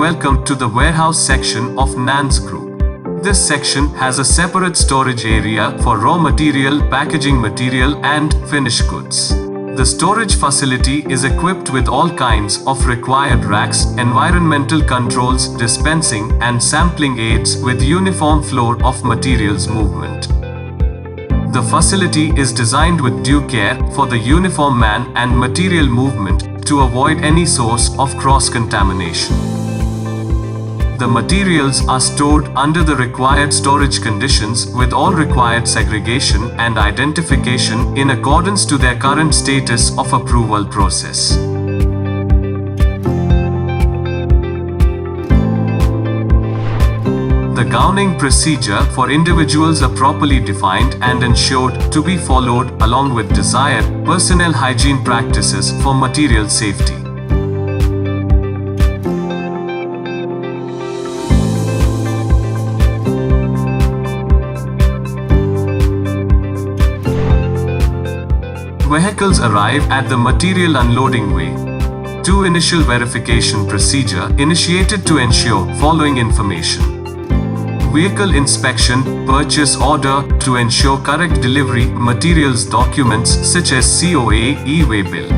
welcome to the warehouse section of NANZ Group. This section has a separate storage area for raw material, packaging material, and finished goods. The storage facility is equipped with all kinds of required racks, environmental controls, dispensing and sampling aids with uniform flow of materials movement. The facility is designed with due care for the uniform man and material movement to avoid any source of cross-contamination. The materials are stored under the required storage conditions with all required segregation and identification in accordance to their current status of approval process. The gowning procedure for individuals are properly defined and ensured to be followed along with desired personnel hygiene practices for material safety. Vehicles arrive at the material unloading way. Two initial verification procedure initiated to ensure following information. Vehicle inspection, purchase order to ensure correct delivery, materials documents such as COA, e-way bill,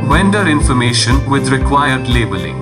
vendor information with required labeling.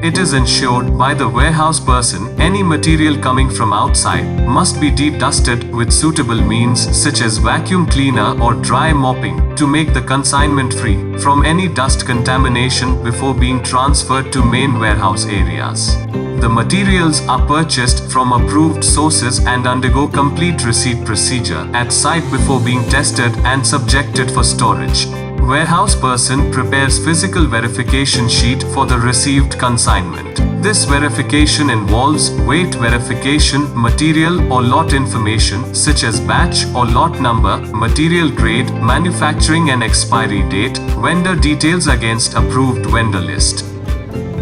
It is ensured by the warehouse person any material coming from outside must be deep dusted with suitable means such as vacuum cleaner or dry mopping to make the consignment free from any dust contamination before being transferred to main warehouse areas. The materials are purchased from approved sources and undergo complete receipt procedure at site before being tested and subjected for storage. Warehouse person prepares physical verification sheet for the received consignment. This verification involves weight verification, material or lot information such as batch or lot number, material grade, manufacturing and expiry date, vendor details against approved vendor list.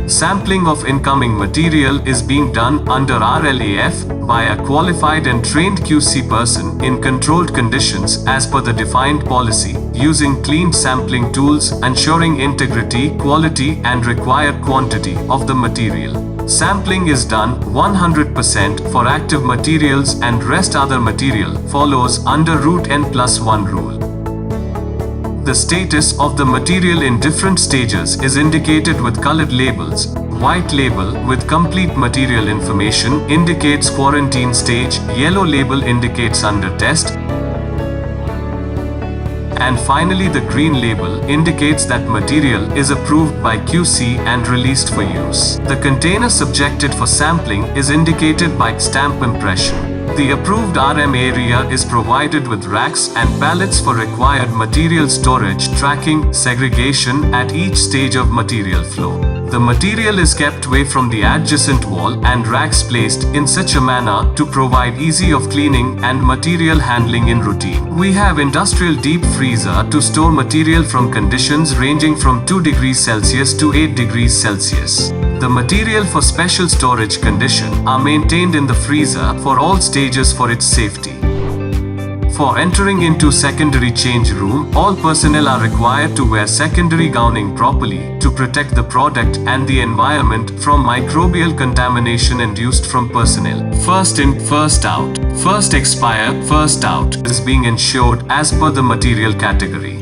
Sampling of incoming material is being done under RLAF by a qualified and trained QC person in controlled conditions as per the defined policy, using clean sampling tools, ensuring integrity, quality, and required quantity of the material. Sampling is done 100% for active materials and rest other material follows under Route N+1 rule. The status of the material in different stages is indicated with colored labels. White label with complete material information indicates quarantine stage, yellow label indicates under test, and finally the green label indicates that material is approved by QC and released for use. The container subjected for sampling is indicated by stamp impression. The approved RM area is provided with racks and pallets for required material storage, tracking, segregation at each stage of material flow. The material is kept away from the adjacent wall and racks placed in such a manner to provide easy of cleaning and material handling in routine. We have industrial deep freezer to store material from conditions ranging from 2 degrees Celsius to 8 degrees Celsius. The material for special storage condition are maintained in the freezer for all stages for its safety. For entering into secondary change room, all personnel are required to wear secondary gowning properly to protect the product and the environment from microbial contamination induced from personnel. First in, first out. First expire, first out is being ensured as per the material category.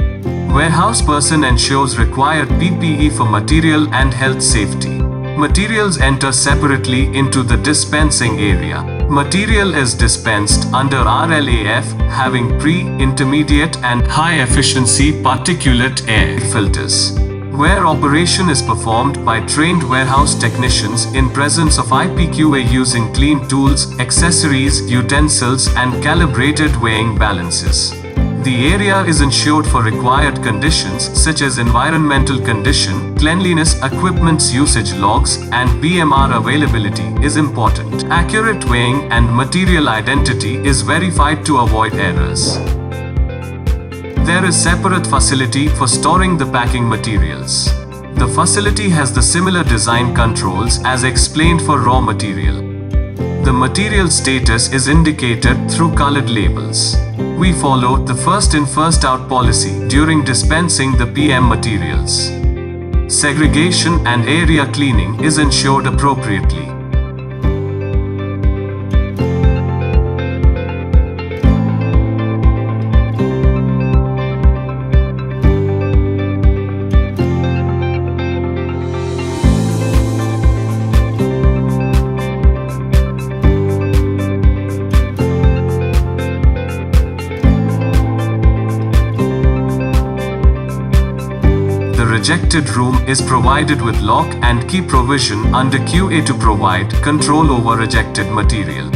Warehouse person ensures required PPE for material and health safety. Materials enter separately into the dispensing area. Material is dispensed under RLAF having pre, intermediate and high efficiency particulate air filters, where operation is performed by trained warehouse technicians in presence of IPQA using clean tools, accessories, utensils and calibrated weighing balances. The area is ensured for required conditions such as environmental condition, cleanliness, equipment's usage logs, and BMR availability is important. Accurate weighing and material identity is verified to avoid errors. There is separate facility for storing the packing materials. The facility has the similar design controls as explained for raw material. The material status is indicated through colored labels. We follow the first in first out policy during dispensing the PM materials. Segregation and area cleaning is ensured appropriately. The rejected room is provided with lock and key provision under QA to provide control over rejected material.